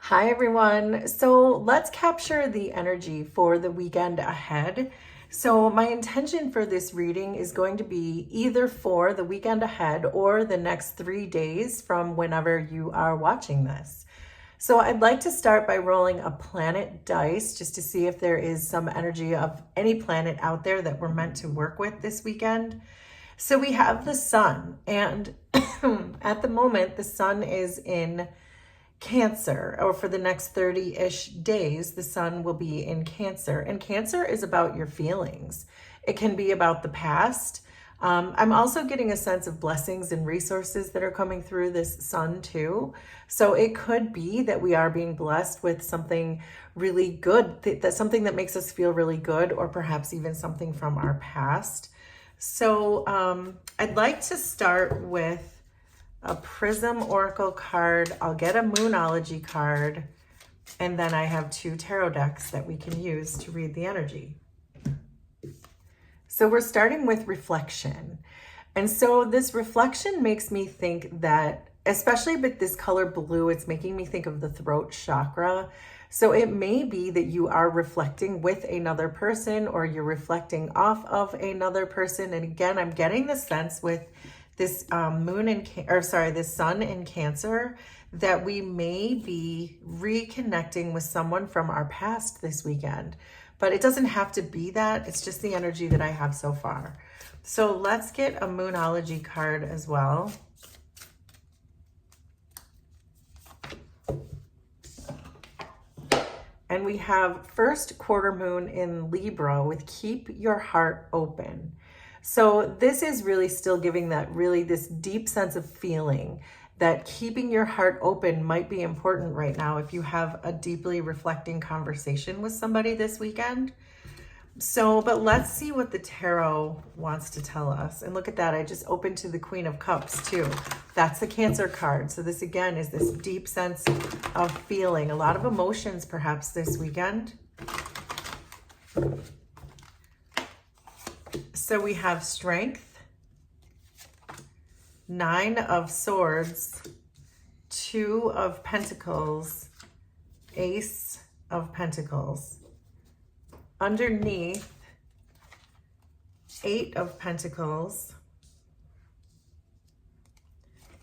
Hi, everyone. So let's capture the energy for the weekend ahead. So, my intention for this reading is going to be either for the weekend ahead or the next 3 days from whenever you are watching this. So, I'd like to start by rolling a planet dice just to see if there is some energy of any planet out there that we're meant to work with this weekend. So, we have the sun, and at the moment, the sun is in Cancer, or for the next 30-ish days, the sun will be in Cancer. And Cancer is about your feelings. It can be about the past. I'm also getting a sense of blessings and resources that are coming through this sun too. So it could be that we are being blessed with something really good, that's something that makes us feel really good, or perhaps even something from our past. So I'd like to start with a Prism Oracle card. I'll get a Moonology card, and then I have 2 tarot decks that we can use to read the energy. So we're starting with reflection. And so this reflection makes me think that, especially with this color blue, it's making me think of the throat chakra. So it may be that you are reflecting with another person, or you're reflecting off of another person. And again, I'm getting the sense with this this sun in Cancer, that we may be reconnecting with someone from our past this weekend. But it doesn't have to be that. It's just the energy that I have so far. So let's get a Moonology card as well. And we have first quarter moon in Libra with keep your heart open. So this is really still giving that this deep sense of feeling that keeping your heart open might be important right now if you have a deeply reflecting conversation with somebody this weekend. So, but let's see what the tarot wants to tell us. And look at that, I just opened to the Queen of Cups too. That's the Cancer card. So this again is this deep sense of feeling, a lot of emotions perhaps this weekend. So we have Strength, 9 of Swords, 2 of Pentacles, Ace of Pentacles. Underneath, 8 of Pentacles,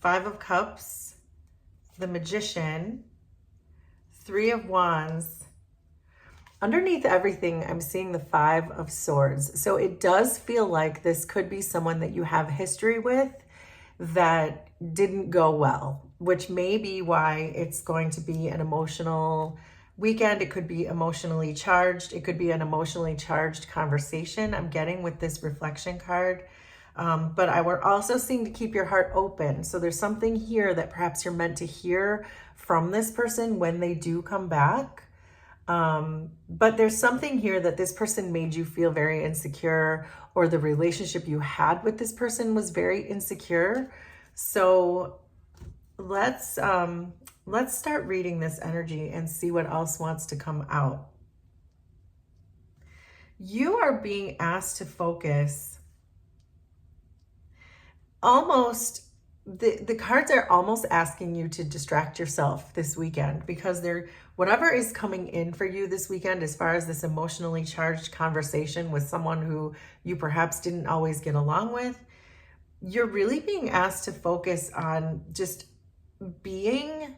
5 of Cups, the Magician, 3 of Wands. Underneath everything, I'm seeing the 5 of Swords. So it does feel like this could be someone that you have history with that didn't go well, which may be why it's going to be an emotional weekend. It could be emotionally charged. It could be an emotionally charged conversation I'm getting with this reflection card. But we're also seeing to keep your heart open. So there's something here that perhaps you're meant to hear from this person when they do come back. But there's something here that this person made you feel very insecure, or the relationship you had with this person was very insecure. So let's start reading this energy and see what else wants to come out. You are being asked to focus almost, the cards are almost asking you to distract yourself this weekend, because whatever is coming in for you this weekend, as far as this emotionally charged conversation with someone who you perhaps didn't always get along with, you're really being asked to focus on just being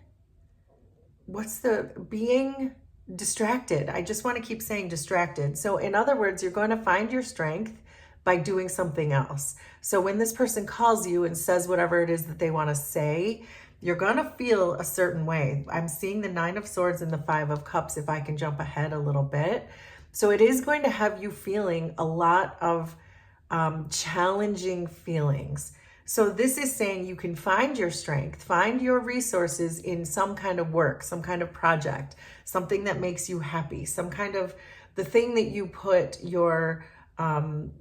distracted. I just want to keep saying distracted. So in other words, you're going to find your strength by doing something else. So when this person calls you and says whatever it is that they want to say, you're going to feel a certain way. I'm seeing the 9 of Swords and the 5 of Cups, if I can jump ahead a little bit. So it is going to have you feeling a lot of challenging feelings. So this is saying you can find your strength, find your resources in some kind of work, some kind of project, something that makes you happy, some kind of the thing that you put your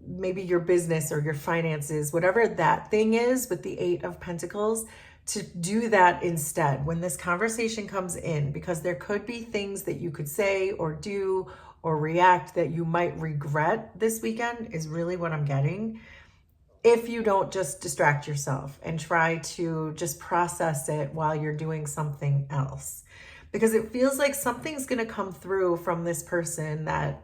maybe your business or your finances, whatever that thing is with the 8 of Pentacles, to do that instead when this conversation comes in, because there could be things that you could say or do or react that you might regret this weekend, is really what I'm getting. If you don't just distract yourself and try to just process it while you're doing something else. because it feels like something's going to come through from this person that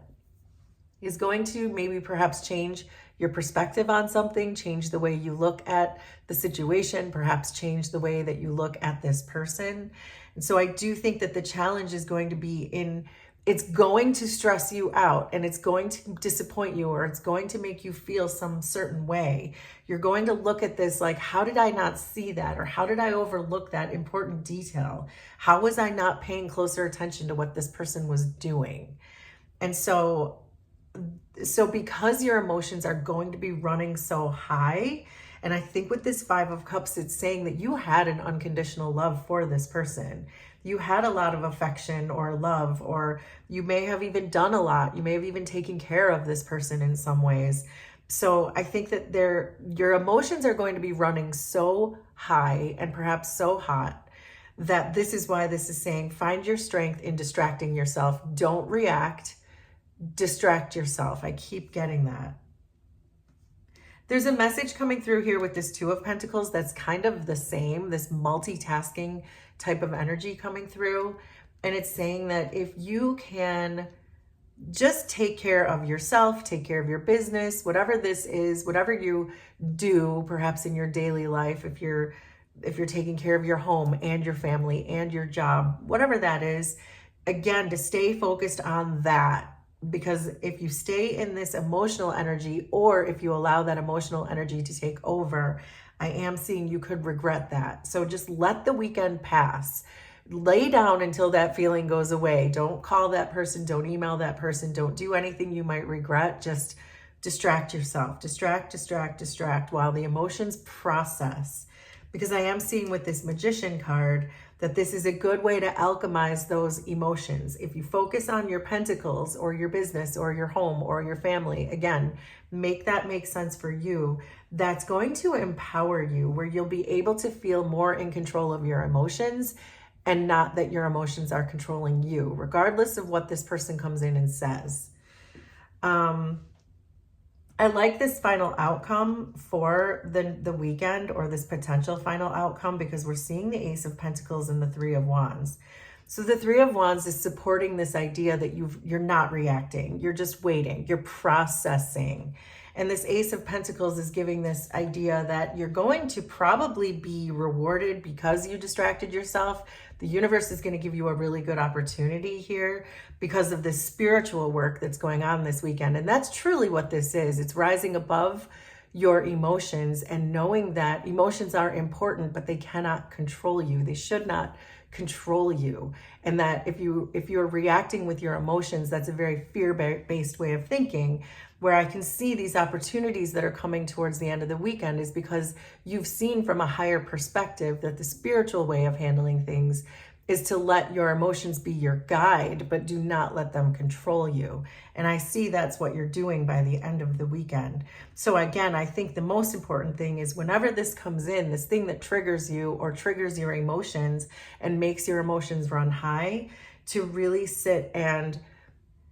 is going to maybe perhaps change your perspective on something, change the way you look at the situation, perhaps change the way that you look at this person. And so I do think that the challenge is going to be it's going to stress you out, and it's going to disappoint you, or it's going to make you feel some certain way. You're going to look at this like, how did I not see that? Or how did I overlook that important detail? How was I not paying closer attention to what this person was doing? And so because your emotions are going to be running so high, and I think with this Five of Cups, it's saying that you had an unconditional love for this person. You had a lot of affection or love, or you may have even done a lot. You may have even taken care of this person in some ways. So I think that your emotions are going to be running so high and perhaps so hot that this is why this is saying, find your strength in distracting yourself. Don't react. Distract yourself. I keep getting that. There's a message coming through here with this Two of Pentacles that's kind of the same, this multitasking type of energy coming through. And it's saying that if you can just take care of yourself, take care of your business, whatever this is, whatever you do, perhaps in your daily life, if you're taking care of your home and your family and your job, whatever that is, again, to stay focused on that. Because if you stay in this emotional energy, or if you allow that emotional energy to take over, I am seeing you could regret that. So just let the weekend pass. Lay down until that feeling goes away. Don't call that person. Don't email that person. Don't do anything you might regret. Just distract yourself. Distract while the emotions process. Because I am seeing with this Magician card that this is a good way to alchemize those emotions. If you focus on your pentacles or your business or your home or your family, again, make that make sense for you. That's going to empower you, where you'll be able to feel more in control of your emotions, and not that your emotions are controlling you, regardless of what this person comes in and says. I like this final outcome for the weekend, or this potential final outcome, because we're seeing the Ace of Pentacles and the Three of Wands. So the Three of Wands is supporting this idea that you're not reacting. You're just waiting. You're processing. And this Ace of Pentacles is giving this idea that you're going to probably be rewarded because you distracted yourself. The universe is going to give you a really good opportunity here because of this spiritual work that's going on this weekend. And that's truly what this is. It's rising above your emotions and knowing that emotions are important, but they cannot control you. They should not control you. And that if you're reacting with your emotions, that's a very fear-based way of thinking. Where I can see these opportunities that are coming towards the end of the weekend is because you've seen from a higher perspective that the spiritual way of handling things is to let your emotions be your guide, but do not let them control you. And I see that's what you're doing by the end of the weekend. So again, I think the most important thing is whenever this comes in, this thing that triggers you or triggers your emotions and makes your emotions run high, to really sit and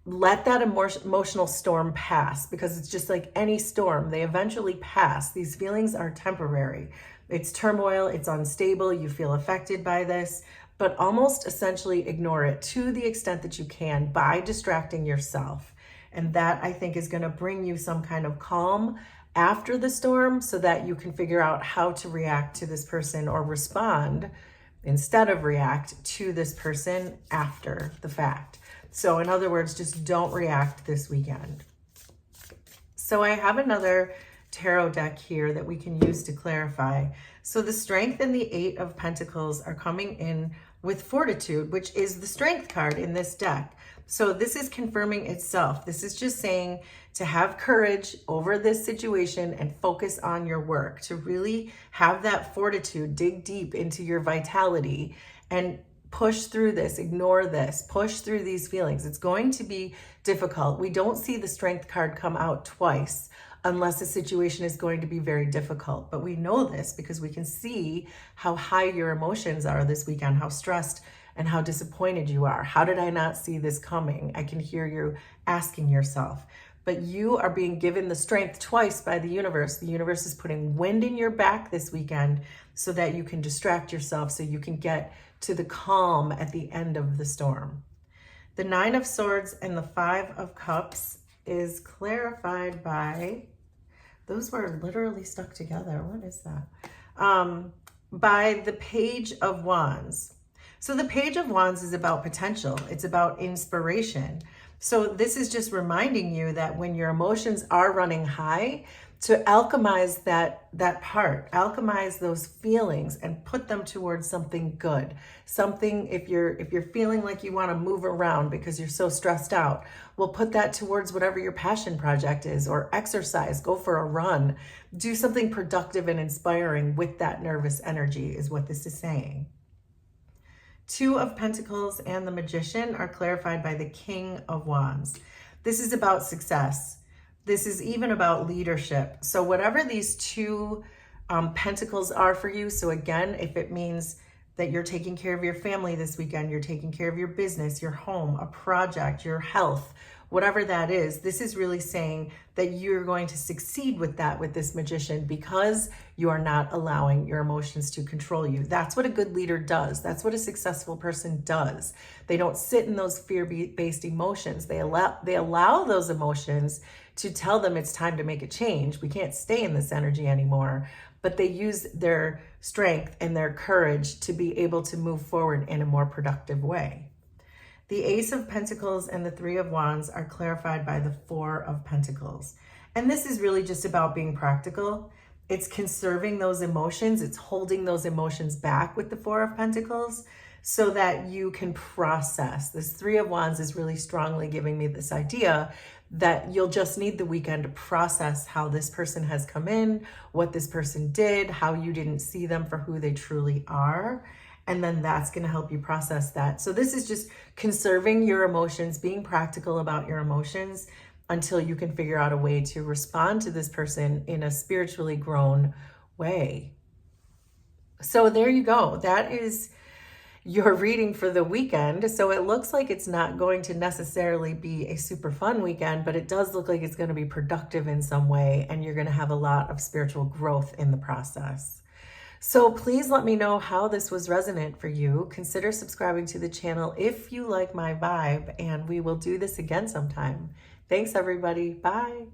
let that emotional storm pass, because it's just like any storm. They eventually pass. These feelings are temporary. It's turmoil. It's unstable. You feel affected by this, but almost essentially ignore it to the extent that you can by distracting yourself. And that, I think, is going to bring you some kind of calm after the storm, so that you can figure out how to react to this person, or respond instead of react to this person after the fact. So in other words, just don't react this weekend. So I have another tarot deck here that we can use to clarify. So the Strength and the Eight of Pentacles are coming in with Fortitude, which is the Strength card in this deck. So this is confirming itself. This is just saying to have courage over this situation and focus on your work, to really have that fortitude, dig deep into your vitality and push through this, ignore this, push through these feelings. It's going to be difficult. We don't see the Strength card come out twice unless the situation is going to be very difficult. But we know this because we can see how high your emotions are this weekend, how stressed and how disappointed you are. How did I not see this coming? I can hear you asking yourself. But you are being given the strength twice by the universe. The universe is putting wind in your back this weekend so that you can distract yourself, so you can get to the calm at the end of the storm. The Nine of Swords and the Five of Cups is clarified by, those were literally stuck together. What is that? By the Page of Wands. So the Page of Wands is about potential. It's about inspiration. So this is just reminding you that when your emotions are running high, to alchemize that part, alchemize those feelings and put them towards something good. Something, if you're feeling like you want to move around because you're so stressed out, well, put that towards whatever your passion project is, or exercise, go for a run, do something productive and inspiring with that nervous energy is what this is saying. Two of Pentacles and the Magician are clarified by the King of Wands. This is about success. This is even about leadership. So whatever these two pentacles are for you, so again, if it means that you're taking care of your family this weekend, you're taking care of your business, your home, a project, your health, whatever that is, this is really saying that you're going to succeed with that with this Magician because you are not allowing your emotions to control you. That's what a good leader does. That's what a successful person does. They don't sit in those fear-based emotions. They allow those emotions to tell them it's time to make a change. We can't stay in this energy anymore, but they use their strength and their courage to be able to move forward in a more productive way. The Ace of Pentacles and the Three of Wands are clarified by the Four of Pentacles. And this is really just about being practical. It's conserving those emotions. It's holding those emotions back with the Four of Pentacles so that you can process. This Three of Wands is really strongly giving me this idea that you'll just need the weekend to process how this person has come in, what this person did, how you didn't see them for who they truly are. And then that's going to help you process that. So this is just conserving your emotions, being practical about your emotions until you can figure out a way to respond to this person in a spiritually grown way. So there you go. That is your reading for the weekend. So it looks like it's not going to necessarily be a super fun weekend, but it does look like it's going to be productive in some way, and you're going to have a lot of spiritual growth in the process. So please let me know how this was resonant for you. Consider subscribing to the channel if you like my vibe, and we will do this again sometime. Thanks, everybody. Bye.